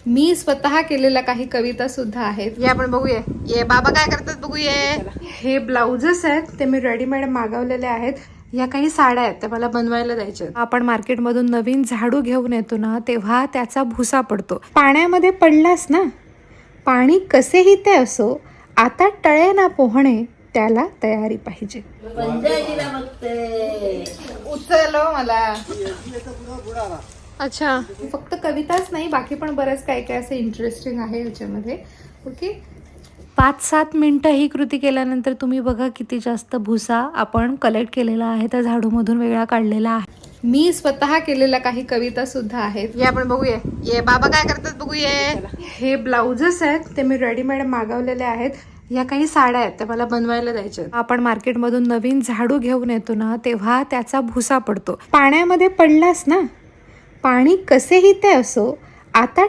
मी स्वतः केलेल्या काही कविता सुद्धा आहेत, हे आपण बघूया. ये बाबा काय करतात बघूया. हे ब्लाउजेस आहेत, ते मी रेडीमेड मागवलेले आहेत. या काही साड्या आहेत, त्या मला बनवायला द्यायच्या. आपण मार्केटमधून नवीन झाडू घेऊन येतो ना, तेव्हा त्याचा भुसा पडतो. पाण्यामध्ये पडलास ना, पाणी कसेही ते असो, आता टळे ना पोहणे, त्याला तयारी पाहिजे. उचलो मला. अच्छा, फक्त कविताच नाही, बाकी पण बरेच काय काय असं इंटरेस्टिंग आहे याच्यामध्ये. ओके, 5-7 मिनटं ही कृती केल्यानंतर तुम्ही बघा किती जास्त भुसा आपण कलेक्ट केलेला आहे, त्या झाडूमधून वेगळा काढलेला आहे. मी स्वतः केलेल्या काही कविता सुद्धा आहेत, हे आपण बघूया. ये बाबा काय करतात बघूया. हे ब्लाउजेस आहेत, ते मी रेडीमेड मागवलेले आहेत. या काही साड्या आहेत, त्या मला बनवायला द्यायच्या. आपण मार्केटमधून नवीन झाडू घेऊन येतो ना, तेव्हा त्याचा भुसा पडतो. पाण्यामध्ये पडलास ना, पाणी कसेही ते असो, आता